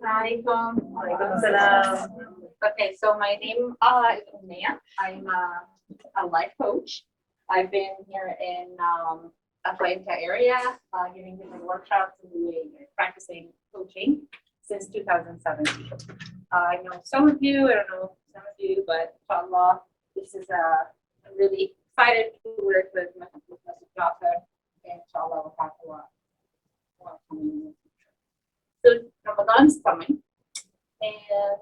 Assalamualaikum. Waalaikumsalam. Okay, so my name is Umayya. I'm a life coach. I've been here in Atlanta area, giving different workshops and doing practicing coaching since 2017. I know some of you, I don't know some of you, but inshallah, this is I'm really excited to work with Masjid Jafar, and inshallah we'll have a lot coming in the future. So Ramadan's coming, and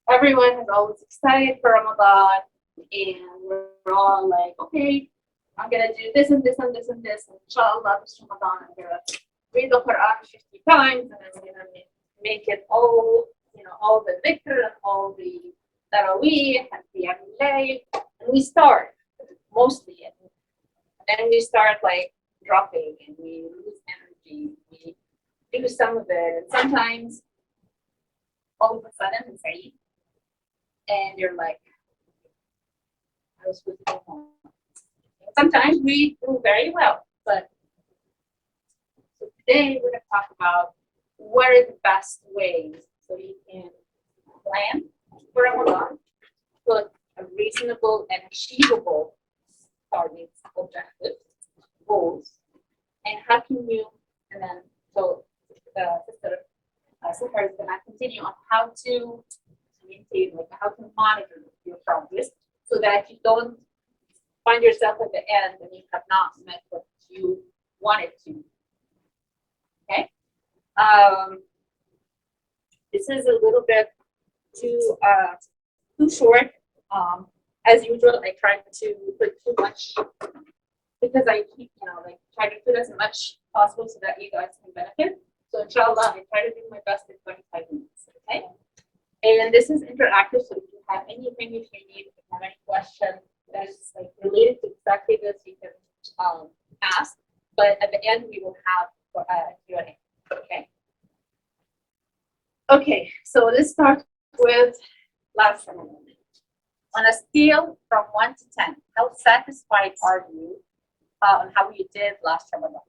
everyone is always excited for Ramadan, and we're all like, okay, I'm gonna do this and this and this and this, and inshallah this Ramadan I'm gonna read the Quran 50 times, and I'm gonna make it all, all the dhikr and all the tarawih and the layl, and we start mostly, and then we start like dropping, and we lose energy, we do some of it, and sometimes all of a sudden it's Eid, and you're like, I was supposed to go home. Sometimes we do very well, but so today we're going to talk about what are the best ways so you can plan for Ramadan, put a reasonable and achievable targets, objectives, goals, and how can you, and then so Sister is going to continue on how to maintain, like how to monitor your progress so that you don't find yourself at the end and you have not met what you wanted to. Okay? This is a little bit too short. As usual, I try to put too much because I keep, like try to put as much possible so that you guys can benefit. So inshallah, I try to do my best in 25 minutes. Okay? And this is interactive, so if you have anything, if you need, if you have any question that is like related to exactly this, you can ask. But at the end, we will have a Q&A. Okay. Okay. So let's start with last Ramadan. On a scale from 1 to 10, how satisfied are you on how you did last Ramadan?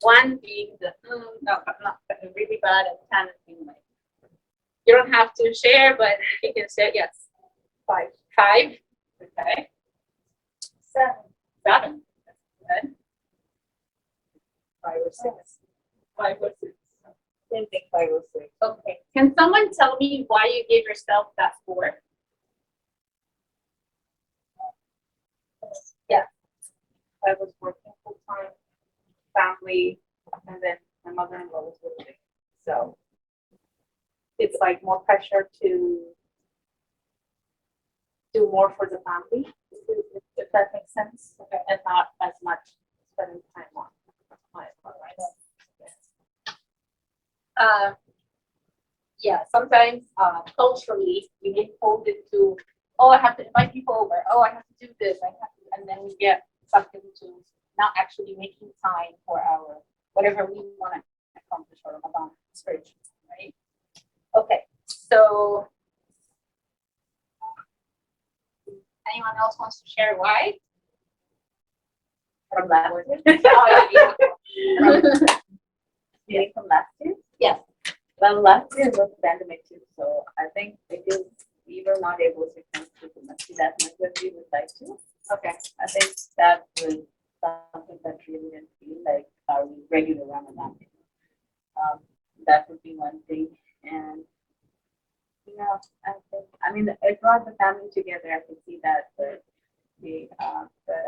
1 being the not really bad, and 10 being like. You don't have to share, but you can say yes. 5. 5. Okay. 7. 7. That's good. 5 or 6. 5 or 6. Same thing, 5 or 6. Okay. Can someone tell me why you gave yourself that score? Yeah. I was working full time, family, and then my mother-in-law was with me. So it's like more pressure to do more for the family, if that makes sense, and not as much spending time on my Yeah, sometimes culturally we get pulled into, oh, I have to invite people over, oh, I have to do this, and then we get sucked into not actually making time for our whatever we want to accomplish for Ramadan spiritually, right? Okay, so anyone else wants to share why? from last year. From last year? Yes. Well, last year was pandemic too, so I think because we were not able to come to the Masjid that much as we would like to. Okay. I think that was something that really didn't feel like our regular Ramadan. That would be one thing, and I mean, it brought the family together. I can see that, but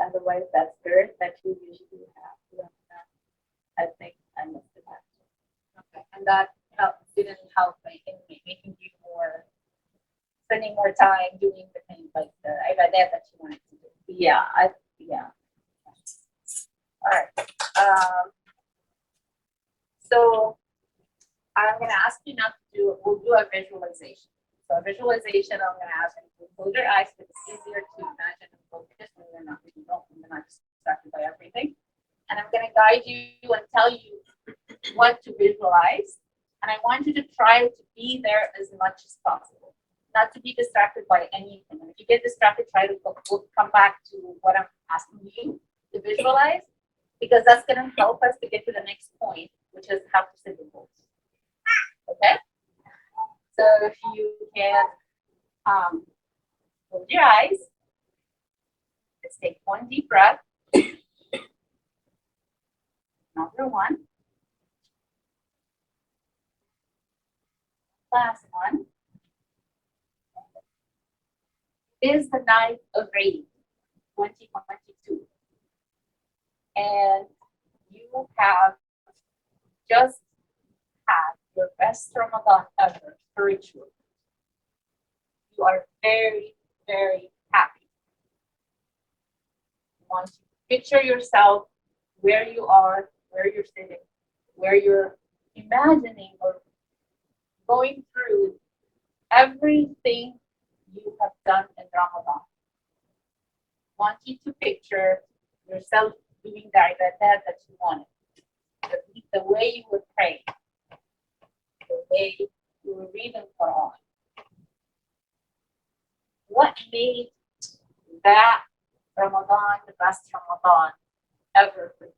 otherwise, that spirit that you usually have, I think I missed it. Okay, and that didn't help in making you spending more time doing the things like the ibadah that you wanted to do. Yeah. All right. So I'm going to ask you now we'll do a visualization. So a visualization, I'm going to ask you to close your eyes because it's easier to imagine and focus when you're not distracted by everything. And I'm going to guide you and tell you what to visualize. And I want you to try to be there as much as possible, not to be distracted by anything. And if you get distracted, try to come back to what I'm asking you to visualize, because that's going to help us to get to the next point, which is how to set the goals. Okay? So if you can close your eyes, let's take one deep breath. Another one. Last one. It is the night of Eid, 2022. And you have just had your best Ramadan ever spiritually. You are very, very happy. You want to picture yourself where you are, where you're sitting, where you're imagining or going through everything you have done in Ramadan. Want you to picture yourself doing the ibadat that you wanted, the way you would pray, the way you would read the Quran. What made that Ramadan the best Ramadan ever for you?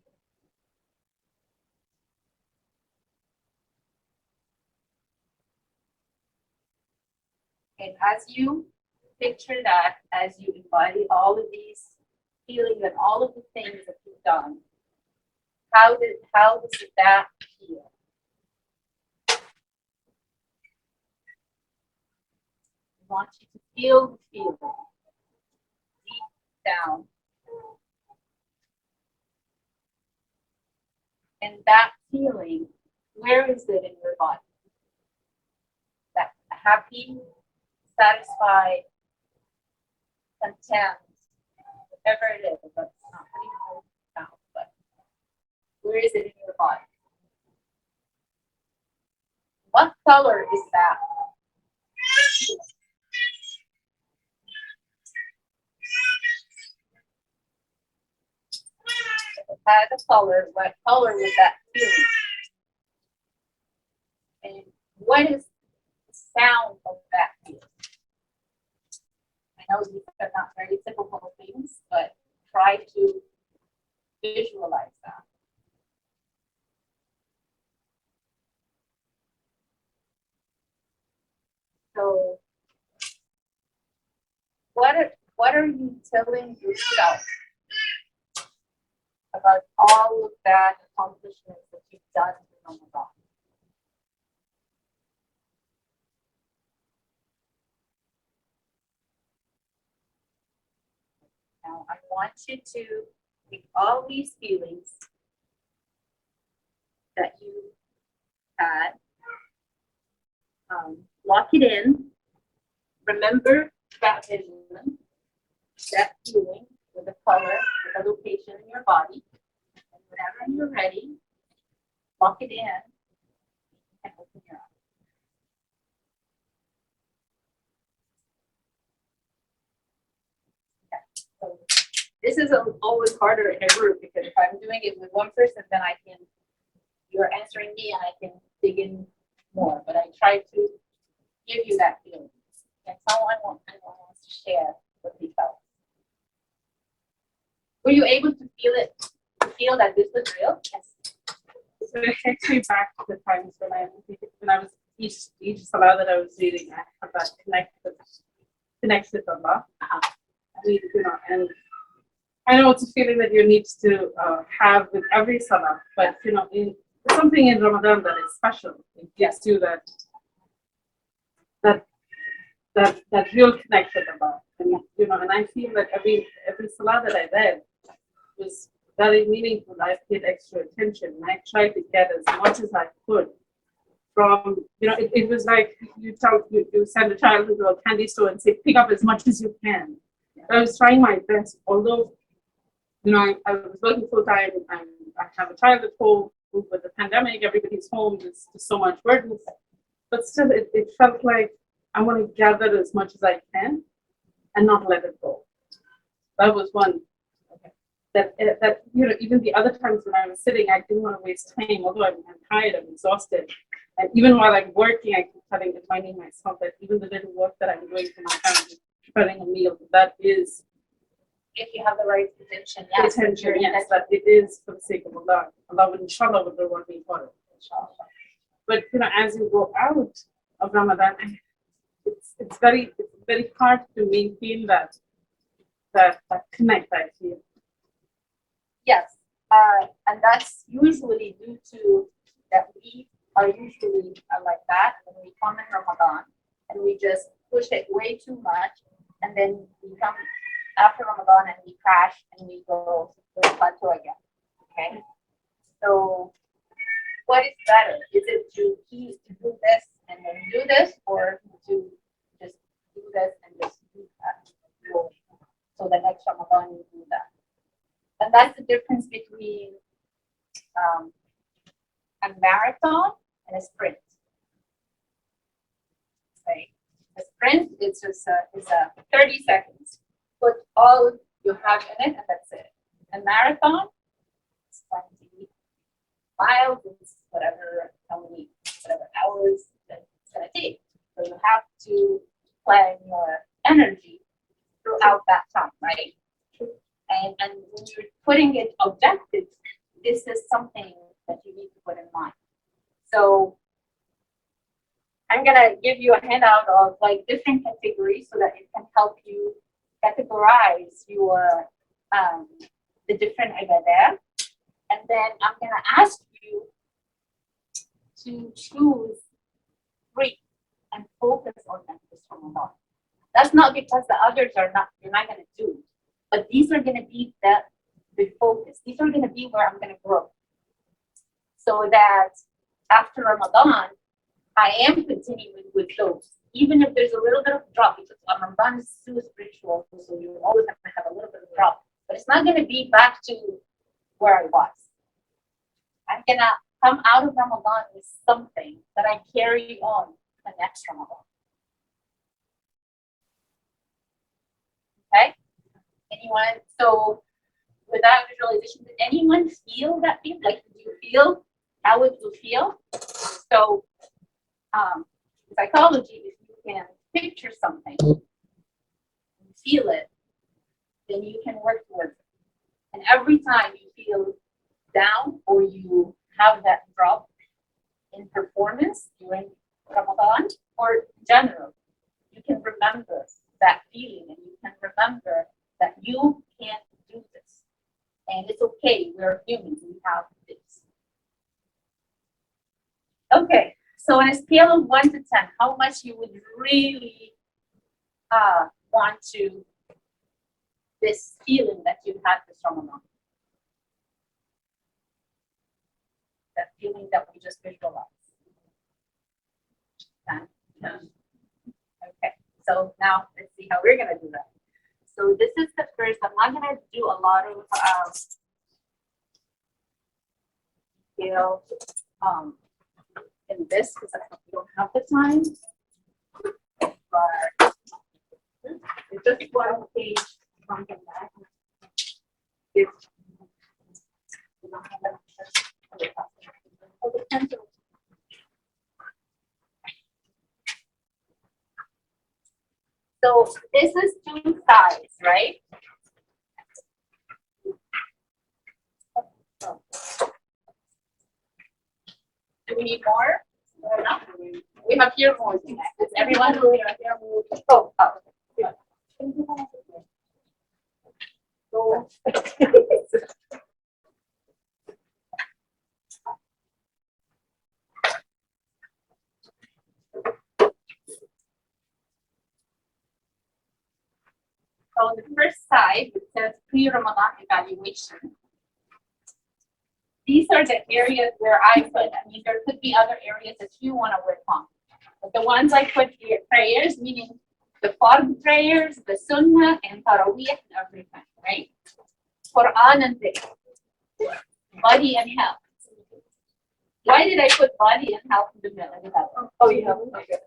And as you picture that, as you embody all of these feelings and all of the things that you've done, how does that feel? I want you to feel the feeling deep down. And that feeling, where is it in your body? That happy, satisfied, content, whatever it is, but it's not putting it down, but where is it in your body? What color is that? If it had a color, what color would that feeling? And what is the sound of that feeling? I know these are not very typical things, but try to visualize that. So, what are you telling yourself about all of that accomplishments that you've done in Ramadan? Now, I want you to take all these feelings that you had, lock it in, remember that vision, that feeling with the color, with the location in your body, and whenever you're ready, lock it in and open your eyes. So this is always harder in a group because if I'm doing it with one person, then you're answering me and I can dig in more. But I try to give you that feeling. And someone wants to share what they felt. Were you able to feel it? To feel that this was real? Yes. So it takes me back to the times when I was each salah that I was reading, I had that connection with Allah. And I know it's a feeling that you need to have with every salah, but in something in Ramadan that is special. It gives you that real connection about, and I feel that every salah that I read was very meaningful. I paid extra attention, and I tried to get as much as I could from, it was like you send a child to a candy store and say, pick up as much as you can. I was trying my best, although, I was working full time, and I have a child at home. With the pandemic, everybody's home, there's so much burden. But still, it felt like I want to gather as much as I can and not let it go. That was one. That even the other times when I was sitting, I didn't want to waste time, although I'm tired, I'm exhausted. And even while I'm working, I keep reminding myself that even the little work that I'm doing for my family, preparing a meal, that is, if you have the right intention, yes. That it is for the sake of Allah. Allah would inshallah would reward me for it. Inshallah. But as you go out of Ramadan, it's very hard to maintain that connect, I feel. Yes, and that's usually due to that we are usually like that when we come in Ramadan and we just push it way too much, and then we come after Ramadan and we crash and we go to the plateau again. Okay, so what is better? Is it to do this and then do this, or to just do this and just do that? So the next Ramadan you do that. And that's the difference between a marathon and a sprint. Okay. A sprint is just is a 30 seconds. Put all you have in it, and that's it. A marathon is 20 miles, it's whatever hours that it's gonna take. So you have to plan your energy throughout that time, right? And when you're putting it objective, this is something that you need to put in mind. So I'm gonna give you a handout of like different categories so that it can help you categorize your the different ibadah. And then I'm gonna ask you to choose 3 and focus on them this Ramadan. That's not because the others are not, you're not gonna do, but these are gonna be the focus. These are gonna be where I'm gonna grow. So that after Ramadan, I am continuing with those. Even if there's a little bit of drop, because Ramadan is so spiritual, so you're always gonna have a little bit of drop. But it's not gonna be back to where I was. I'm gonna come out of Ramadan with something that I carry on the next Ramadan. Okay? Anyone? So without visualization, did anyone feel that feel? Like, did you feel how it will feel? So psychology, if you can picture something, feel it, then you can work towards it. And every time you feel down or you have that drop in performance during Ramadan or in general, you can remember that feeling and you can remember that you can't do this. And it's okay, we're humans, we have this. Okay, so on a scale of 1 to 10, how much you would really want to, this feeling that you had this Ramadan? That feeling that we just visualized. 10. Okay, so now let's see how we're gonna do that. So this is the first, I'm not gonna do a lot of in this because I don't have the time. But it's just one page front and back. It's so this is 2 sides, right? Do we need more? Or not? We have here more. Is everyone who here more? Oh, yeah. So, so the first side, it says Pre-Ramadan Evaluation. These are the areas where I put, I mean, there could be other areas that you want to work on. But the ones I put here, prayers, meaning the Fard prayers, the Sunnah, and Taraweeh, and everything, right? Quran and dhikr. Body and health. Why did I put body and health in the middle? Oh, yeah. Okay.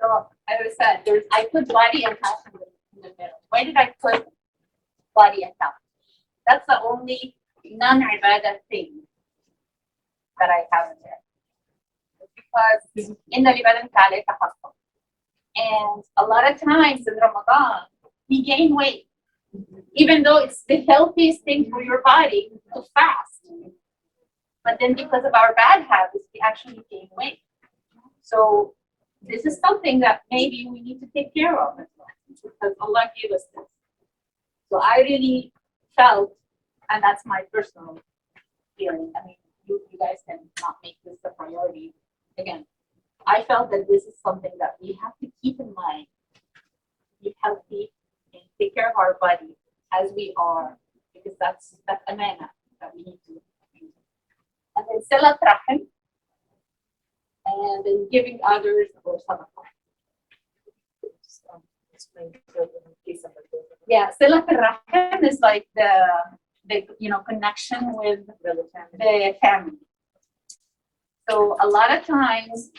So as I said, I put body and health in the middle. Why did I put body and health? That's the only non-ibadah thing that I have in there. because in the Lebanon Kale تخطط. And a lot of times in Ramadan, we gain weight, even though it's the healthiest thing for your body to fast. But then because of our bad habits, we actually gain weight. So this is something that maybe we need to take care of as well, because Allah gave us this. So I really felt, and that's my personal feeling. I mean, you guys can not make this a priority. Again, I felt that this is something that we have to keep in mind. Be healthy and take care of our body as we are, because that's amana that we need to do. And then salat rahim, and then giving others or sadaqah. Yeah, salat rahim is like the connection with the family. So a lot of times,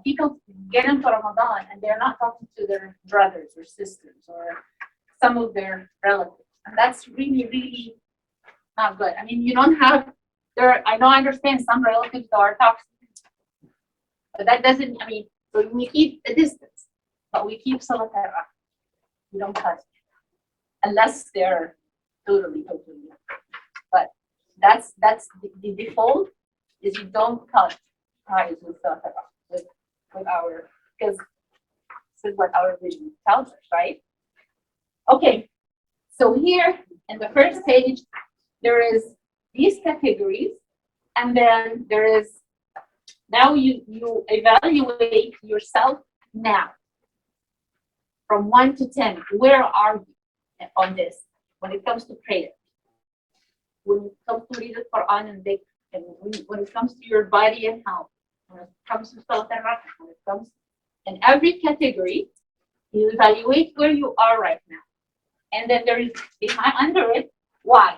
people get into Ramadan and they're not talking to their brothers or sisters or some of their relatives. And that's really, really not good. I mean, you don't have I understand some relatives are toxic, but that doesn't, so we keep a distance, but we keep salat al-rahim. We don't touch unless they're totally. But that's the default is you don't touch ties with salat al-rahim, with our, because this is what our religion tells us, right? Okay, so here in the first page, there is these categories, and then there is, now you evaluate yourself now from 1 to 10. Where are you on this when it comes to prayer? When it comes to read the Quran and dhikr, and when it comes to your body and health, when it comes to salat al-rahim, when it comes in every category, you evaluate where you are right now. And then there is under it, why?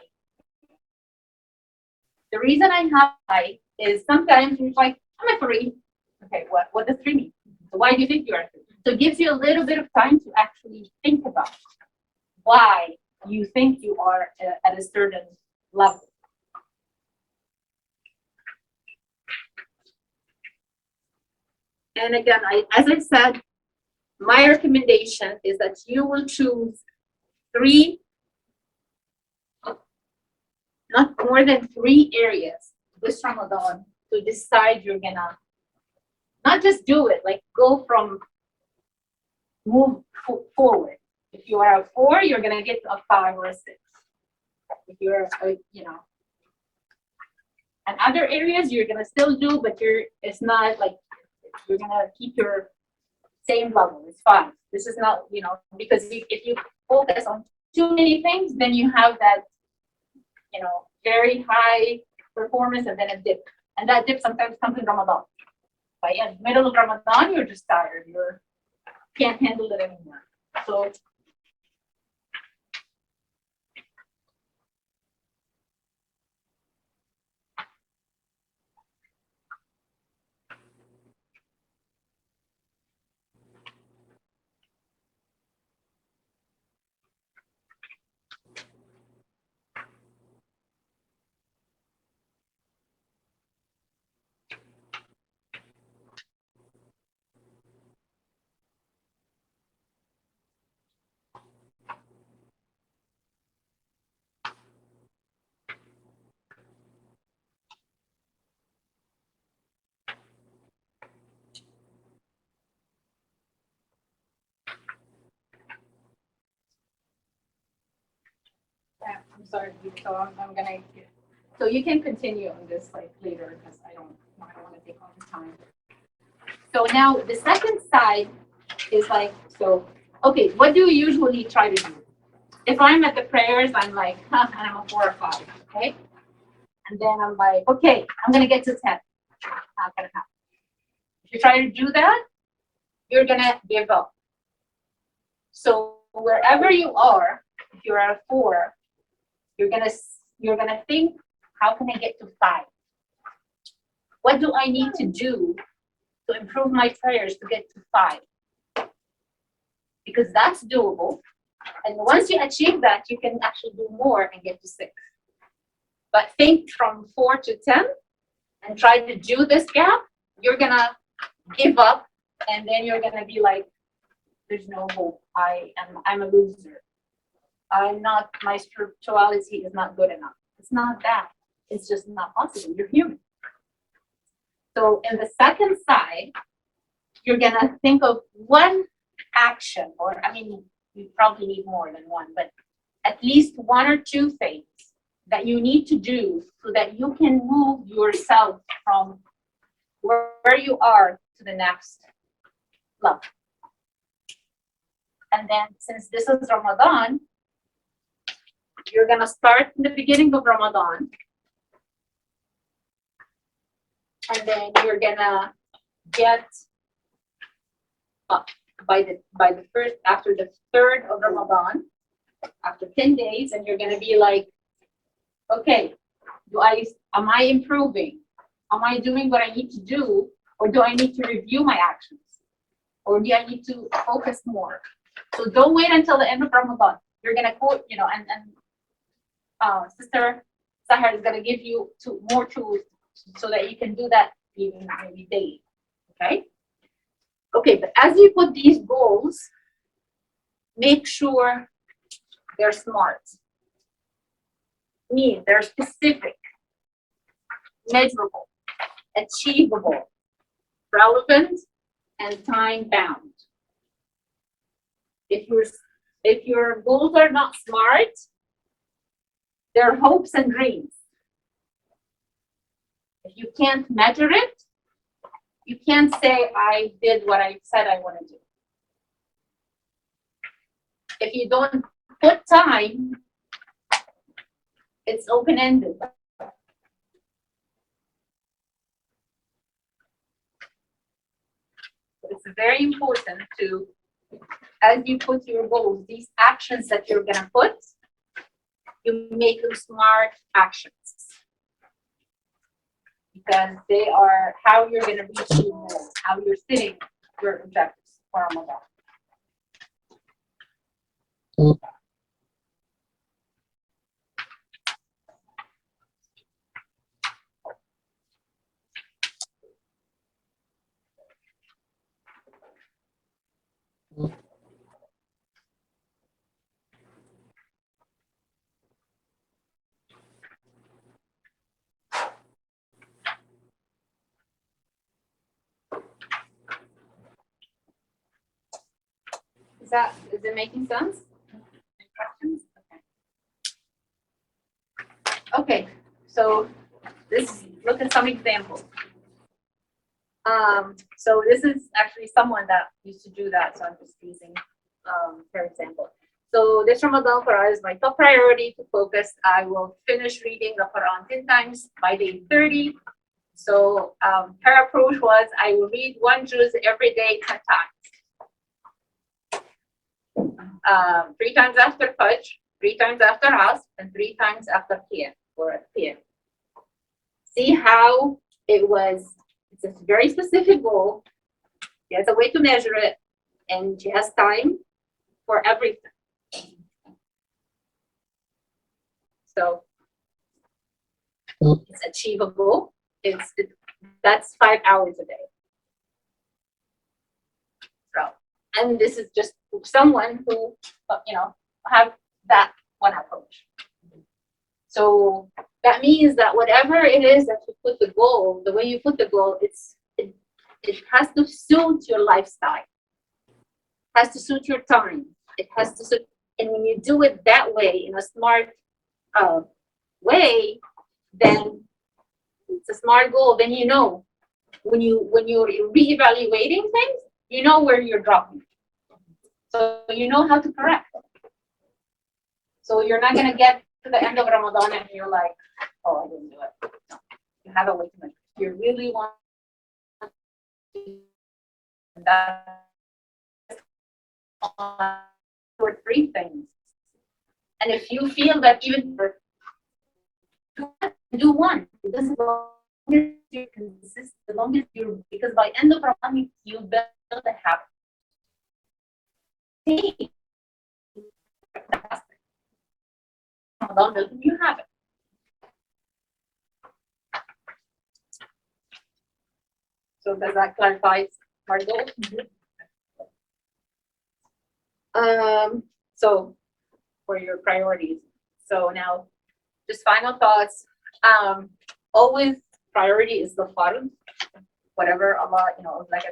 The reason I have why is sometimes you're like, I'm afraid. Okay, what does 3 mean? So why do you think you're afraid? So it gives you a little bit of time to actually think about why you think you are at a certain level. And again, as I said, my recommendation is that you will choose 3, not more than 3 areas this Ramadan to decide you're gonna not just do it, like go from move forward. If you are a 4, you're gonna get to a 5 or a 6. If you're and other areas you're gonna still do, but it's not like you're gonna keep your same level. It's 5. This is not, because if you focus on too many things, then you have that, very high performance and then a dip. And that dip sometimes comes in Ramadan. By the middle of Ramadan, you're just tired. You can't handle it anymore. So I'm sorry, so I'm gonna. So you can continue on this later because I don't want to take all the time. So now the second side is okay, what do you usually try to do? If I'm at the prayers, I'm like, and I'm a 4 or 5, okay? And then I'm like, okay, I'm gonna get to 10. Not gonna happen. If you try to do that, you're gonna give up. So wherever you are, if you're at a 4, you're gonna think, how can I get to 5? What do I need to do to improve my prayers to get to 5? Because that's doable. And once you achieve that, you can actually do more and get to 6. But think from 4 to 10 and try to do this gap, you're gonna give up, and then you're gonna be like, there's no hope. I'm a loser. My spirituality is not good enough. It's not that. It's just not possible. You're human. So in the second side, you're gonna think of one action, or I mean, you probably need more than one, but at least 1 or 2 things that you need to do so that you can move yourself from where you are to the next level. And then since this is Ramadan, you're gonna start in the beginning of Ramadan, and then you're gonna get by the first, after the 3rd of Ramadan, after 10 days, and you're gonna be like, okay, am I improving? Am I doing what I need to do, or do I need to review my actions, or do I need to focus more? So don't wait until the end of Ramadan. You're gonna quote, and Sister Sahar is gonna give you more tools so that you can do that even maybe daily. Okay? Okay, but as you put these goals, make sure they're smart. Mean they're specific, measurable, achievable, relevant, and time bound. If your goals are not smart, they're hopes and dreams. If you can't measure it, you can't say, I did what I said I want to do. If you don't put time, it's open-ended. It's very important to, as you put your goals, these actions that you're gonna put, you make them smart actions. Because they are how you're gonna reach your goal, how you're setting your objectives for Ramadan. Is it making sense? Any questions? Okay, so look at some examples. So this is actually someone that used to do that, so I'm just using for example. So this Ramadan for us, my top priority to focus, I will finish reading the Quran 10 times by day 30. So her approach was, I will read 1 juz every day 10 times. 3 times after Fajr, 3 times after Asr, and 3 times after Qiyam, or at Qiyam. See how it's a very specific goal. She has a way to measure it, and she has time for everything. So it's achievable. That's 5 hours a day. So, and this is just someone who, have that one approach. So that means that whatever it is that you put the goal, the way you put the goal, it has to suit your lifestyle. It has to suit your time. It has to suit, and when you do it that way, in a smart way, then it's a smart goal. Then you know when you're reevaluating things, you know where you're dropping. So you know how to correct. So you're not gonna get to the end of Ramadan and you're like, oh, I didn't do it. No, you have a way to measure. You really want that for 3 things. And if you feel that even do 1, because as long as you're consistent, as long as because by end of Ramadan you build a habit. Fantastic. Ramadan doesn't you have it? So does that clarify our goal? So for your priorities. So now, just final thoughts. Always priority is the fard, whatever Allah, like I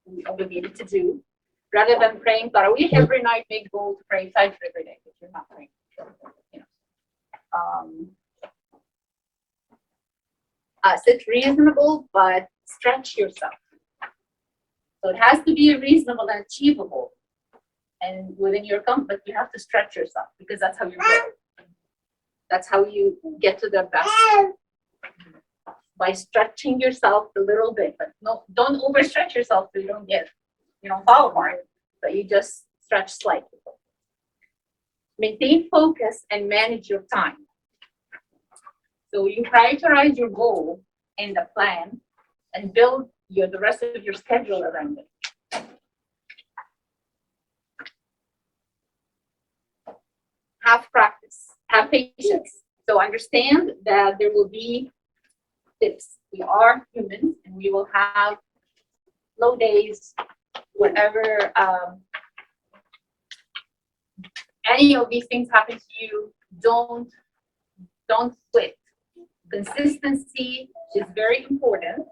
we obligated to do, rather than praying Tarawih every night. Make goal to pray Fajr every day if you're not praying. Sit reasonable, but stretch yourself. So it has to be reasonable and achievable, and within your comfort, but you have to stretch yourself because that's how you grow. That's how you get to the best, by stretching yourself a little bit. But no, don't overstretch yourself so you don't fall apart. But you just stretch slightly. Maintain focus and manage your time. So you prioritize your goal and the plan, and build the rest of your schedule around it. Have practice, have patience. So understand that there will be dips. We are humans, and we will have low days, whatever. Any of these things happen to you, don't quit. Consistency is very important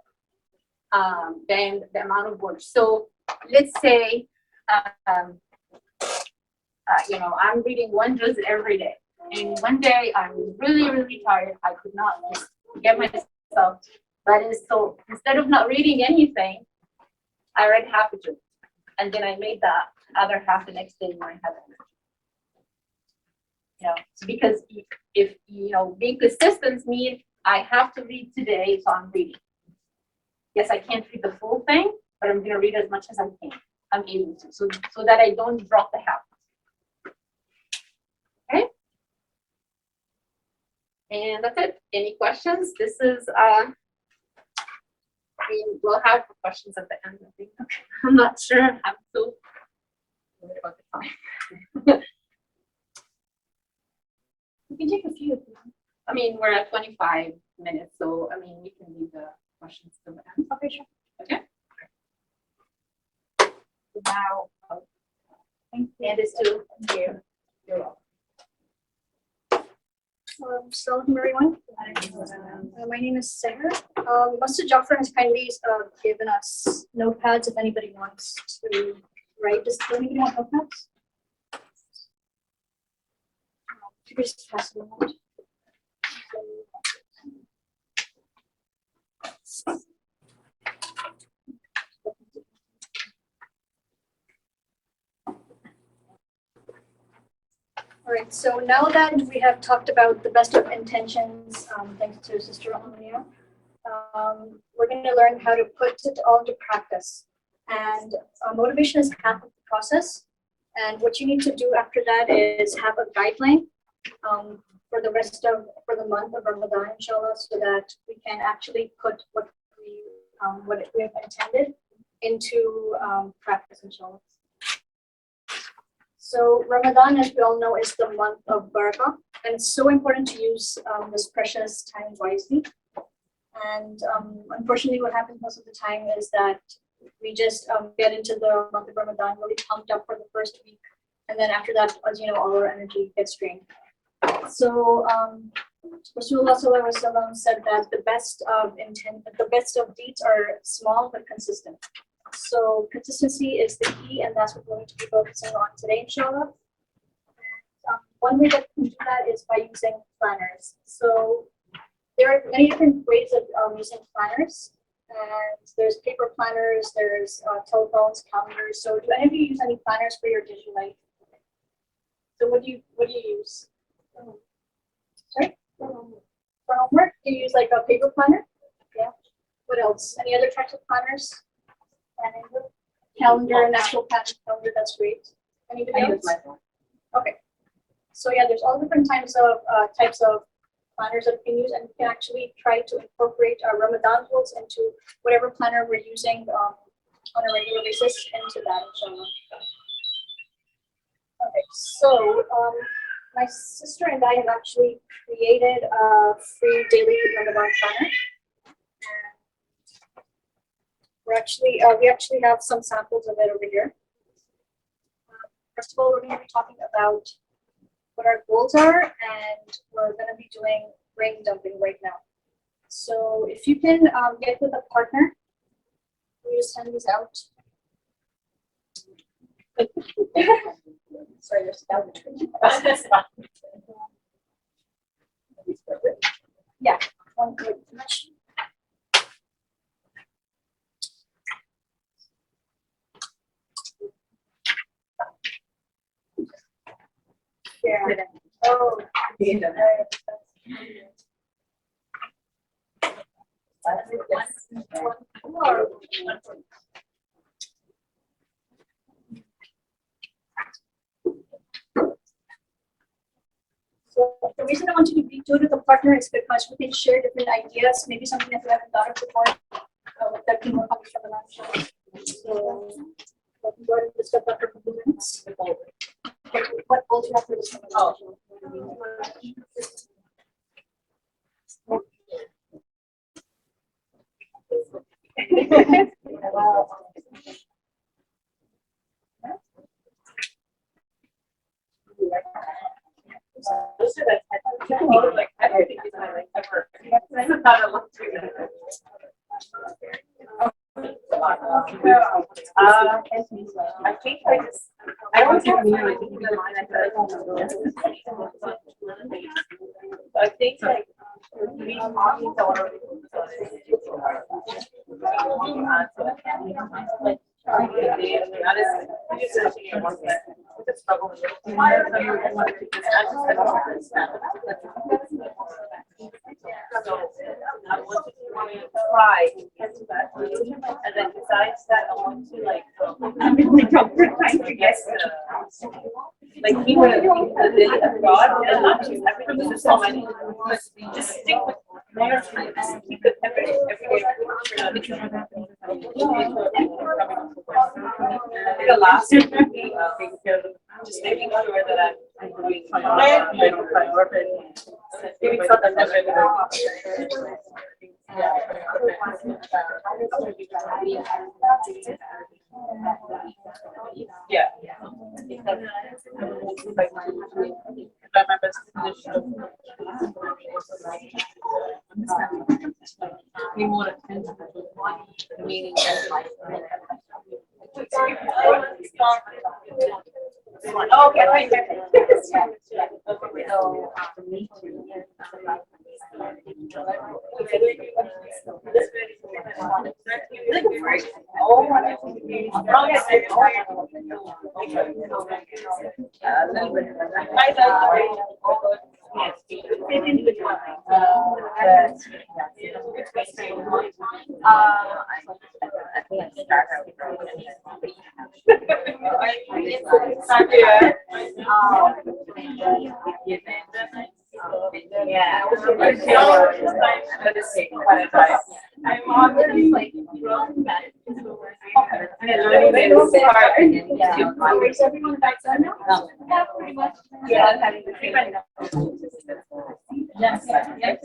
than the amount of work. So let's say, I'm reading one juz every day, and one day I'm really, really tired. I could not just get myself. So instead of not reading anything, I read half a juz, and then I made that other half the next day when I had energy. Because if being consistent means I have to read today, so I'm reading. Yes, I can't read the full thing, but I'm going to read as much as I can. I'm able to, so that I don't drop the habit. Okay, and that's it. Any questions? This is we'll have questions at the end. I think. I'm not sure. I'm so worried about the time. We can take a few. We're at 25 minutes, so we can leave the questions to the end. Okay, sure. Okay. Now, and it's to you. You're welcome. Assalamu everyone. My name is Sarah. Masjid Jafar has kindly given us notepads if anybody wants to write. Does anybody want notepads? You could just pass them around. All right, so now that we have talked about the best of intentions, thanks to Sister Amelia, we're going to learn how to put it all into practice. And motivation is half of the process. And what you need to do after that is have a guideline for the month of Ramadan, inshallah, so that we can actually put what we have intended into practice, inshallah. So Ramadan, as we all know, is the month of barakah, and it's so important to use this precious time wisely. And unfortunately, what happens most of the time is that we just get into the month of Ramadan really pumped up for the first week, and then after that, as you know, all our energy gets drained. So Rasulullah ﷺ said that the best of deeds are small but consistent. So consistency is the key, and that's what we're going to be focusing on today, inshallah. One way that we can do that is by using planners. So there are many different ways of using planners, and there's paper planners, there's telephones, calendars. So do any of you use any planners for your digital life? So what do you use? Sorry? For homework, do you use like a paper planner? Yeah. What else? Any other types of planners? Calendar, an actual calendar, that's great. Anybody else? Okay. So yeah, there's all different types of planners that we can use, and we can actually try to incorporate our Ramadan goals into whatever planner we're using on a regular basis into that, inshallah. Okay, so my sister and I have actually created a free daily Ramadan planner. We actually have some samples of it over here. First of all, we're going to be talking about what our goals are, and we're going to be doing brain dumping right now. So if you can get with a partner, we just send these out. Sorry, there's down between. Yeah, one good much. Yeah. Oh. So the reason I want you to do it with a partner is because we can share different ideas, maybe something that we haven't thought of before, with the team coming from the lunch. So let me go ahead and discuss that for a couple minutes. What goals you have for this one? I don't think it's my ever. This is not a luxury. I think I don't have I think like we talking to one of try to get to that, and then besides that, I want to like I'm really trying to get like he would the day of God, and not just everything. There's so many, but just stick with one time. Just keep it every day. I think the last week, just making sure that I'm doing giving something that's really good. Yeah. Be more attentive to the meaning okay, right. Yeah, I'm on like everyone that's done now? Yeah, pretty much. Yeah, having the treatment. Yes, yes.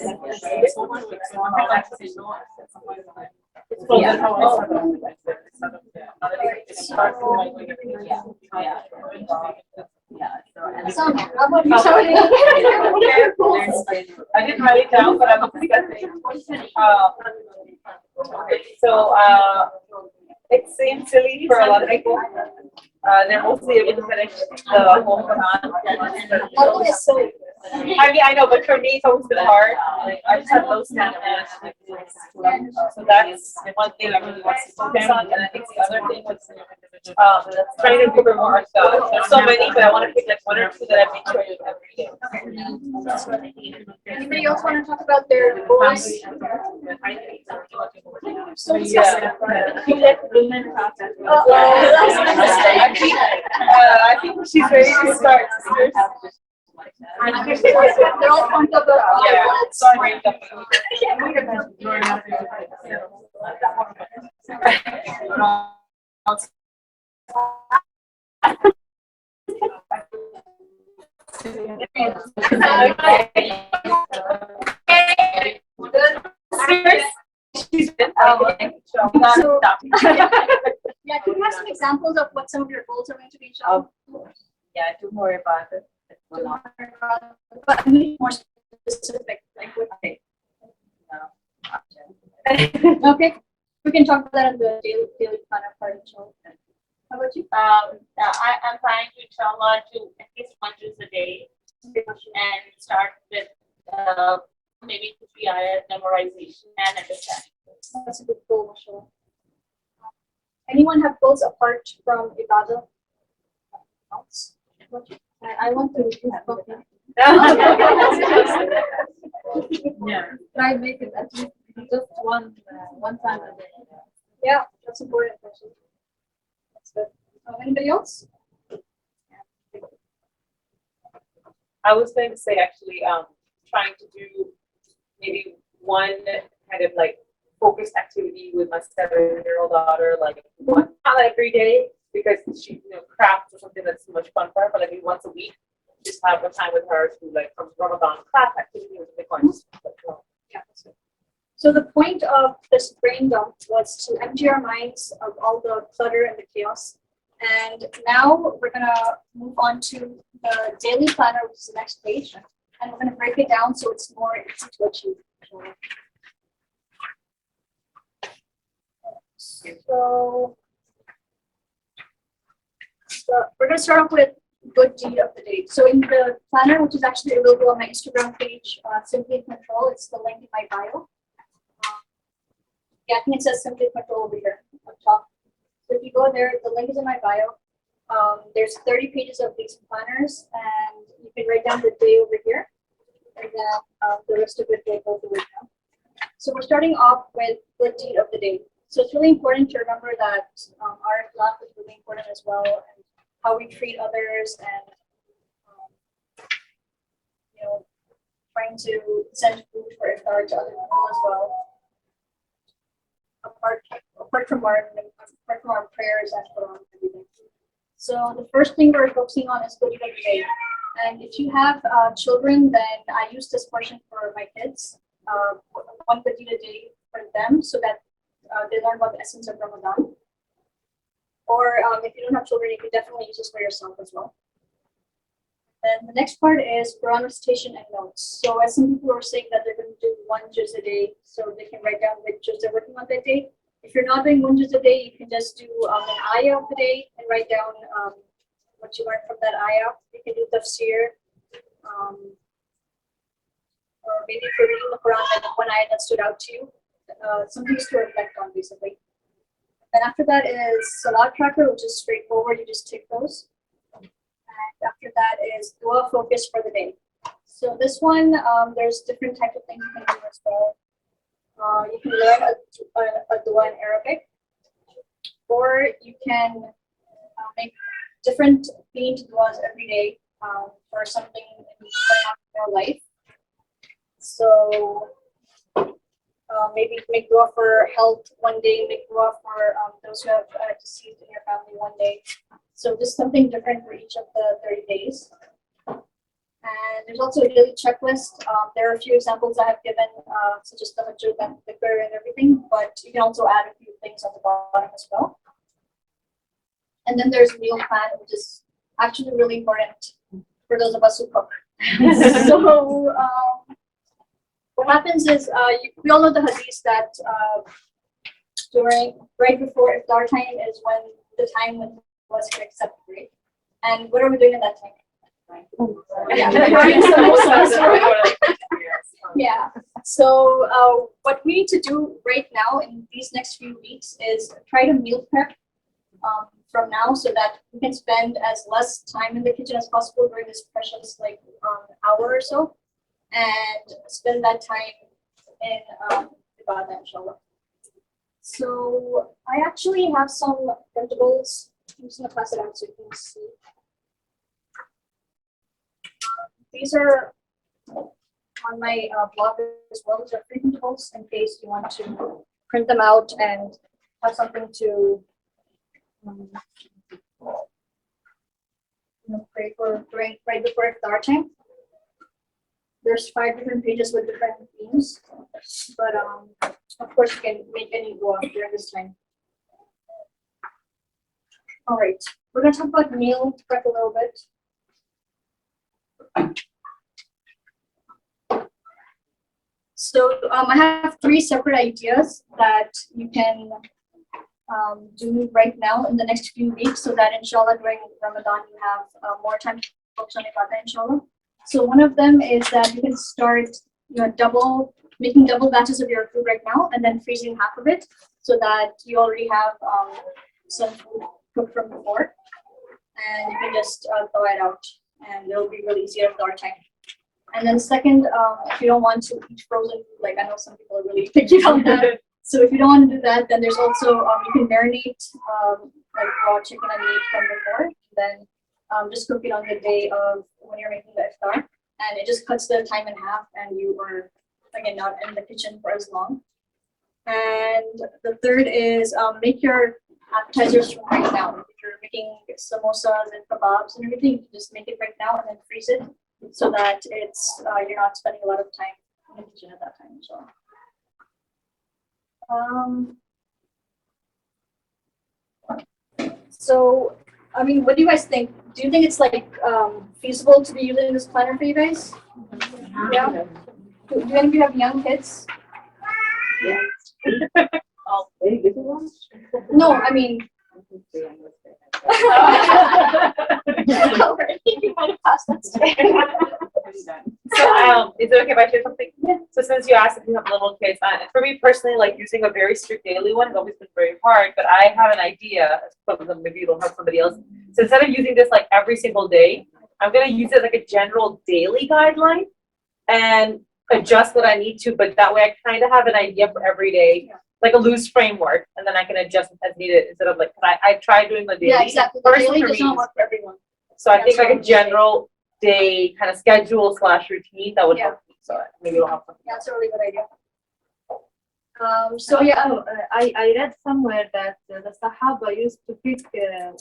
So, how about you, Shawty? I didn't write it down, but I'm looking at it. It seems silly for a lot of people. They're mostly able to finish the whole Quran. Oh, it's so. I mean, I know, but for me, it's always been hard. Like, I just have low stamina. So that's one thing I really want to focus on. And I think the other thing was trying to incorporate more art styles. There's so many, but I want to pick like one or two that I enjoy every day. Anybody else want to talk about their goals? So Yeah. I think she's ready to start. They're all pumped up about Yeah, sorry. So, yeah, can you have some examples of what some of your goals are going to be, inshallah? Yeah, do more about it. But I need more specific, like what they. Okay, we can talk about that in the daily planner part, inshallah. How about you? I'm trying to inshallah to at least 1 juz a day and start with maybe 3 ayat memorization and understanding. That's a good goal, mashallah. Anyone have goals apart from ibadah? Else? I want to improve cooking. Yeah. Try make it at least just one time a day. Yeah, that's important. Actually. That's good. Anybody else? I was going to say actually, trying to do maybe one kind of like focused activity with my 7-year-old daughter, like not every day because she, crafts or something that's too much fun for her, but maybe once a week, just have a time with her to like from Ramadan craft activity with the coins. Yeah, that's good. So the point of this brain dump was to empty our minds of all the clutter and the chaos. And now we're gonna move on to the daily planner, which is the next page, and we're gonna break it down so it's more easy to achieve. So we're gonna start off with good deed of the day. So in the planner, which is actually available on my Instagram page, Simply Control, it's the link in my bio. Yeah, I think it says Simply Control over here on top. So if you go there, the link is in my bio. There's 30 pages of these planners, and you can write down the day over here, and then the rest of it will go through now. So we're starting off with good deed of the day. So it's really important to remember that our akhlaq is really important as well, and how we treat others, and trying to send food for iftar to other people as well. Apart from our prayers and everything. So the first thing we're focusing on is good deed of the day. And if you have children, then I use this portion for my kids. One good deed a day for them, so that they learn about the essence of Ramadan. Or if you don't have children, you can definitely use this for yourself as well. Then the next part is Quran recitation and notes. So as some people are saying that they're going to do 1 juz a day, so they can write down which juz they're working on that day. If you're not doing 1 juz a day, you can just do an ayah of the day and write down what you learned from that ayah. You can do tafsir, or maybe if you're reading the Quran and one ayah that stood out to you, something to reflect on basically. Then after that is Salat tracker, which is straightforward. You just tick those. And after that is dua focus for the day. So this one, there's different types of things you can do as well. You can learn a dua in Arabic, or you can make different themed duas every day for something in your life. So maybe make dua for health one day, make dua for those who have deceased in your family one day. So just something different for each of the 30 days. And there's also a daily checklist. There are a few examples I have given, such as the Masjid and the Dhikr and everything, but you can also add a few things on the bottom as well. And then there's meal plan, which is actually really important for those of us who cook. So what happens is, we all know the hadith that right before iftar time is when the time when was can accept break. And what are we doing in that time? Yeah, yeah. So what we need to do right now in these next few weeks is try to meal prep from now, so that we can spend as less time in the kitchen as possible during this precious hour or so, and spend that time in ibadah, inshallah. So I actually have some printables. I'm just gonna pass it out so you can see. These are on my blog as well. These are free printables in case you want to print them out and have something to pray for right before iftar time. There's 5 different pages with different themes, but of course you can make any dua during this time. All right, we're gonna talk about meal prep a little bit. So I have 3 separate ideas that you can do right now in the next few weeks, so that inshallah during Ramadan you have more time to focus on ibadah, inshallah. So one of them is that you can start making double batches of your food right now and then freezing half of it, so that you already have some food cooked from before, and you can just thaw it out, and it'll be really easy at our time. And then second, if you don't want to eat frozen food, like I know some people are really picky on that. So if you don't want to do that, then there's also you can marinate like raw chicken and meat from before, then just cook it on the day of when you're making the iftar, and it just cuts the time in half, and you are again not in the kitchen for as long. And the third is make your appetizers from right now. If you're making samosas and kebabs and everything, you can just make it right now and then freeze it, so that it's you're not spending a lot of time in the kitchen at that time. So I mean, what do you guys think? Do you think it's like feasible to be using this planner for you guys? Yeah. Do any of you have young kids? No, I mean. You might have passed that stage. So, is it okay if I share something? Yeah. So since you asked if you have little kids, for me personally, like using a very strict daily one has always been very hard, but I have an idea, maybe it'll help somebody else. So instead of using this like every single day, I'm gonna use it like a general daily guideline and adjust what I need to, but that way I kind of have an idea for every day, like a loose framework, and then I can adjust as needed instead of like, I tried doing the daily. Yeah, exactly. The daily does not work for everyone. So I think like a general day kind of schedule / routine that would help me. So maybe it'll help something. Yeah, that's a really good idea. So yeah, I read somewhere that the Sahaba used to pick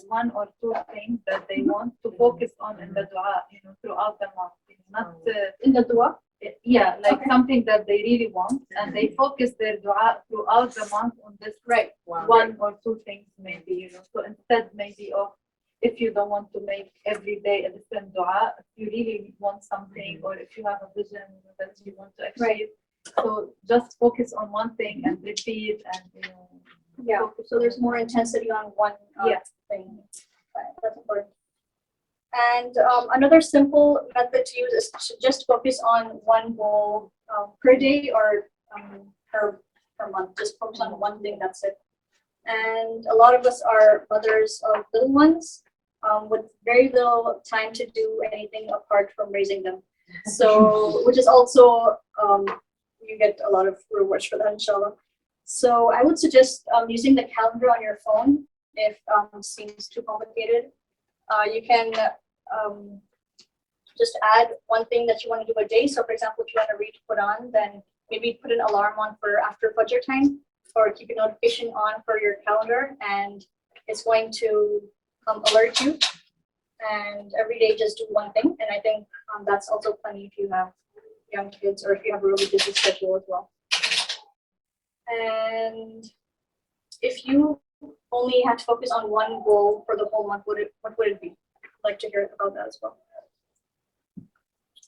1 or 2 things that they want to focus on in the dua, throughout the month. Not in the dua. Yeah, like something that they really want, and they focus their dua throughout the month on this 1 or 2 things, maybe. So instead, maybe of, if you don't want to make every day a different dua, if you really want something, or if you have a vision that you want to achieve, so just focus on one thing and repeat, and yeah. So there's more intensity on one thing. That's important. And another simple method to use is to just focus on one goal per day or per month. Just focus on one thing. That's it. And a lot of us are mothers of little ones with very little time to do anything apart from raising them. So, which is also you get a lot of rewards for that, inshallah. So I would suggest using the calendar on your phone if it seems too complicated. You can just add one thing that you want to do a day. So for example, if you want to read Quran, then maybe put an alarm on for after Fajr time, or keep a notification on for your calendar, and it's going to alert you. And every day just do one thing. And I think that's also plenty if you have young kids or if you have a really busy schedule as well. And if you only had to focus on one goal for the whole month, what would it be? I'd like to hear about that as well.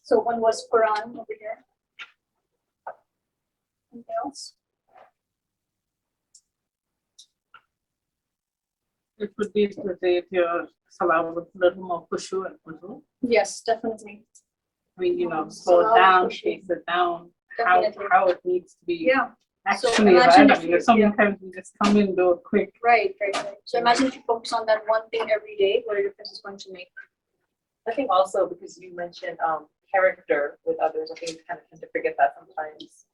So one was Quran over here. Anything else? It would be to say your salah with a little more khushu and wudu. Yes, definitely. I mean, slow it down, pace it down, how it needs to be. Yeah. So Actually, imagine right? I mean, sometimes we just come in, do it quick. Right. So imagine if you focus on that one thing every day, what a difference it's going to make. I think also because you mentioned character with others, I think we kind of tend to forget that sometimes,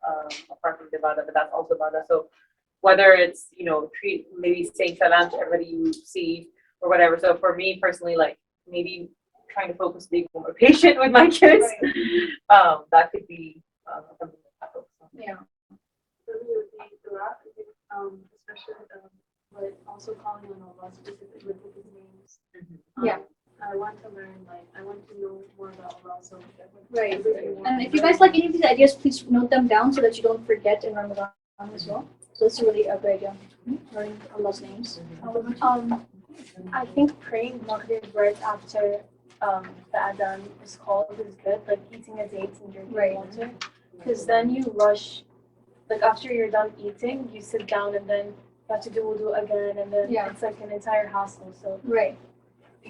apart from Ibadah, but that's also Ibadah. So whether it's, maybe saying salam to everybody you see or whatever. So for me personally, like maybe trying to focus, being more patient with my kids, that could be something that I focus on. Yeah. Really would be throughout, especially with also calling on Allah specifically with his names. Yeah. I want to learn, like, I want to know more about Allah. So Right. everyone- And if you guys like any of these ideas, please note them down so that you don't forget in Ramadan as well. So it's really a great idea, learning Allah's names. I think praying Maghrib right after the Adhan is called is good, like eating a date and drinking Right. water. Because then you rush, like after you're done eating, you sit down and then you have to do wudu again, and then Yeah. it's like an entire hassle. So Right.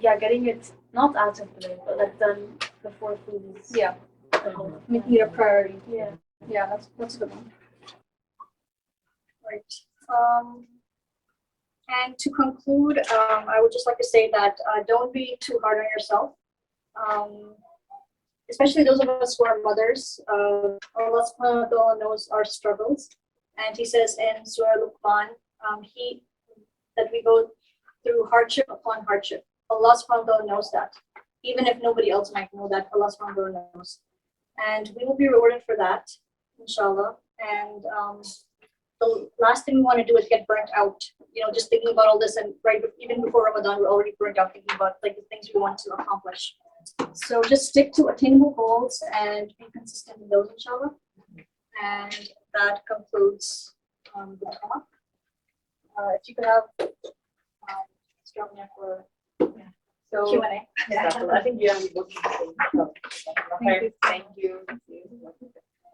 yeah, getting it not out of the way, but like done before food is Yeah. the Make it a priority. yeah. Yeah, that's a good one. Right. And to conclude, I would just like to say that don't be too hard on yourself. Especially those of us who are mothers. Allah subhanahu wa ta'ala knows our struggles. And He says in Surah Luqman, that we go through hardship upon hardship. Allah subhanahu wa ta'ala knows that. Even if nobody else might know that, Allah subhanahu wa ta'ala knows. And we will be rewarded for that, inshallah. And the last thing we want to do is get burnt out. Just thinking about all this, and even before Ramadan, we're already burnt out thinking about like the things we want to accomplish. So just stick to attainable goals and be consistent in those, inshallah. And that concludes the talk. If you could have Mr. Amir for So, Q&A. I think you have Thank you.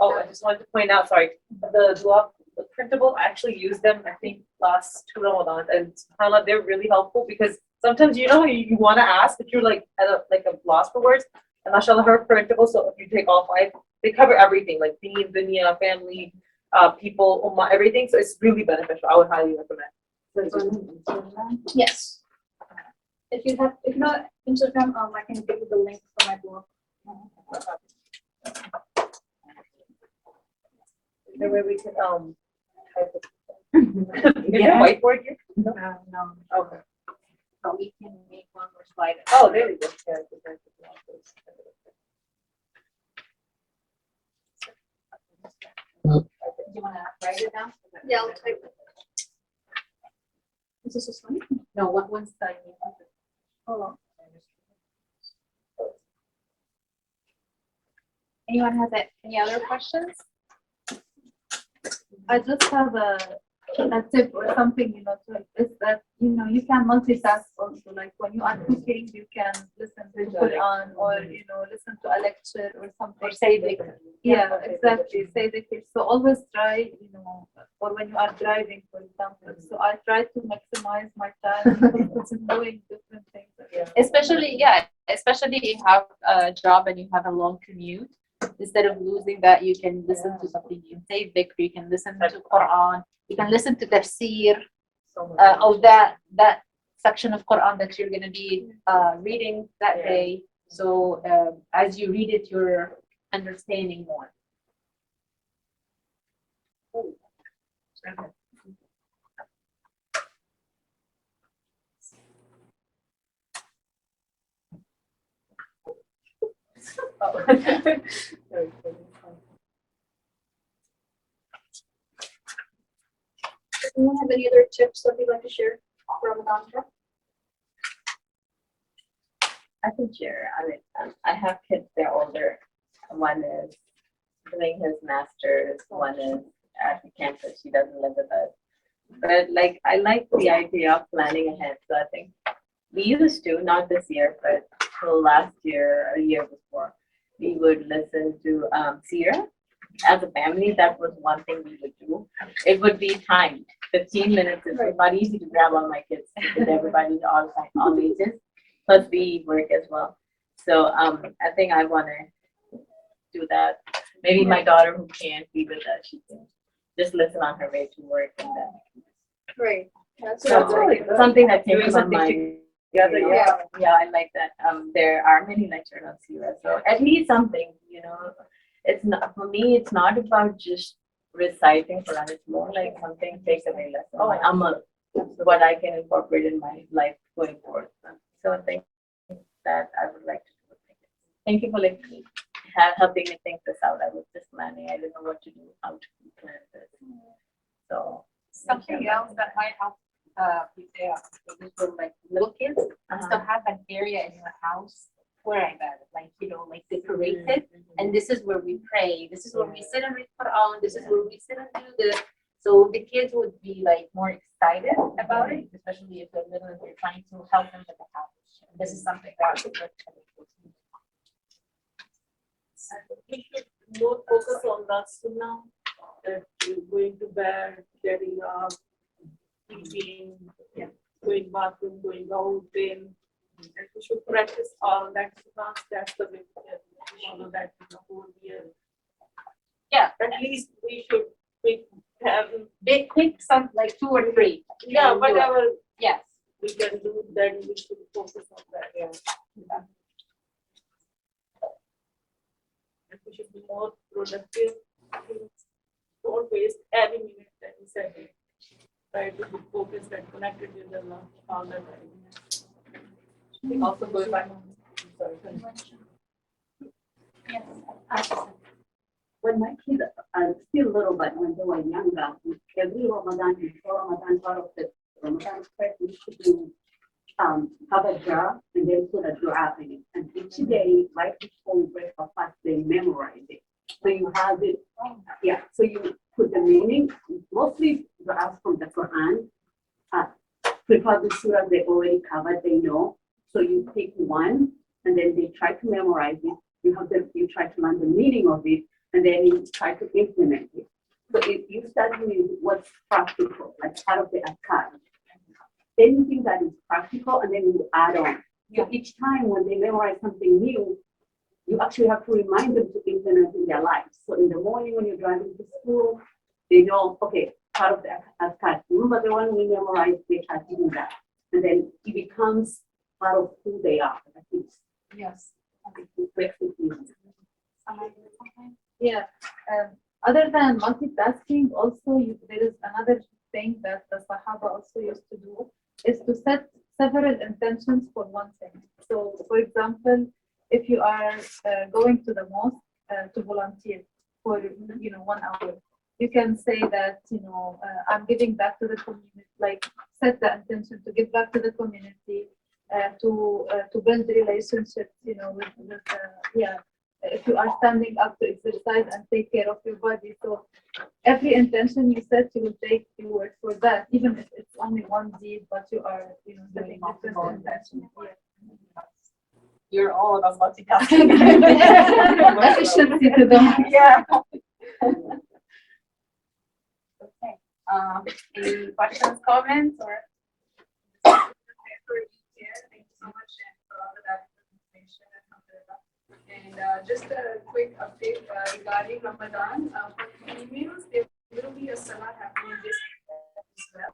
Oh, I just wanted to point out, sorry, the printable, I actually used them, I think, last 2 Ramadan, and subhanAllah, they're really helpful because sometimes how you want to ask, but you're like at a loss for words, and mashallah, her printable, so if you take all 5, they cover everything, like deen, dunya, family, people, ummah, everything, so it's really beneficial. I would highly recommend. Yes. If you're not Instagram, I can give you the link for my blog. The way we could type it. Is there a whiteboard here? No. Okay. So we can make one more slide. Oh, there we go. Yeah, Do you wanna write it down? Yeah, I'll type it. Is this a slide? No, one side. Oh, Anyone has any other questions? I just have a tip or something, is that, you can multitask also, like when you are cooking, you can listen to Quran or, listen to a lecture or something. Or say dhikr. Yeah, exactly, say dhikr. So always try, or when you are driving, for example. So I try to maximize my time doing different things. Especially if you have a job and you have a long commute, instead of losing that, you can listen to something, you can say dhikr, you can listen to Quran, you can listen to tafsir of that section of Quran that you're going to be reading that day. So as you read it, you're understanding more. does anyone have any other tips that you'd like to share for Ramadan? I can share. I have kids, they're older. One is doing his master's, one is at the campus, she doesn't live with us. But I like the idea of planning ahead. So I think we used to, not this year, but last year, a year before, we would listen to Seerah. As a family, that was one thing we would do. It would be timed. 15 minutes. It was not easy to grab all my kids because everybody's all ages. Plus we work as well. So I think I want to do that. Maybe my daughter who can't be with us, she can just listen on her way to work and then. Right. That's Something that came to my mind. Yeah. Yeah, I like that. There are many lectures on Seerah, so at least something, It's not, for me, it's not about just reciting Quran. It's more like something takes away lesson. My amal, what I can incorporate in my life going forward. So I think that I would like to do. Thank you for helping me think this out. I was just planning. I didn't know what to do, how to plan this. So Something else that might help so this were like little kids, still have an area in your house where I got it, like, like decorated. And this is where we pray. This is where we sit and read Quran. This is where we sit and do this. So the kids would be like more excited about it, especially if they're little and we're trying to help them with the house. This is something that We should more focus on the sunnah, that going to bed, getting up, eating, going bathroom, going out, then we should practice all that sunnah. That's the way we can follow that in the whole year. Yeah, At least we should have, pick some like 2 or 3. yeah, and do it. whatever Yes. we can do, then we should focus on that. Yeah. And we should be more productive. Don't waste every minute that we said. Try to be focused and connected with Allah all the time. Also going back. When my kids are still little, but when they were younger, every Ramadan, before Ramadan, part of the Ramadan prayer, we should do have a jar and then put a dua in it. And each day, right before we break our fast, they memorize it. So you have it, yeah. So you put the meaning, mostly du'as from the Quran. Prefer the surah they already covered, they know. So you pick one, and then they try to memorize it. You try to learn the meaning of it, and then you try to implement it. So if you start with what's practical, like part of the adhkar, anything that is practical, and then you add on. So each time when they memorize something new, you actually have to remind them to implement in their lives. So in the morning when you're driving to school, they know, okay, part of the adhkar. Remember the one we memorized, they try to do that. And then it becomes part of who they are. I think Yes. it makes it easy. Yeah. Other than multitasking, also there is another thing that the Sahaba also used to do is to set several intentions for one thing. So, for example, if you are going to the mosque to volunteer for 1 hour, you can say that I'm giving back to the community. Like set the intention to give back to the community, to build relationships. If you are standing up to exercise and take care of your body. So every intention you set, you will take your word for that, even if it's only one deed, but you are, setting different intentions. Yeah. You're all about multitasking. Efficiency to them. Yeah. Okay. Any questions, comments, or? Thank you so much for all of that information. And just a quick update regarding Ramadan. For females, there will be a salah happening this week as well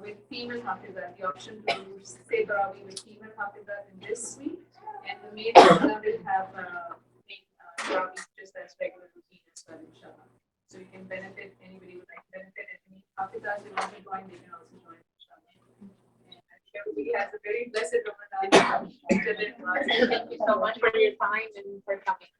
with female hafizah. The option to say Tarawih with female hafizah in this week, and the male hafizah will have Tarawih just as regular routine as well, inshallah. So you can benefit, anybody would like to benefit, and any hafizahs who want to join, they can also join, inshallah. And everybody has a very blessed Ramadan. Thank you so much for your time and for coming.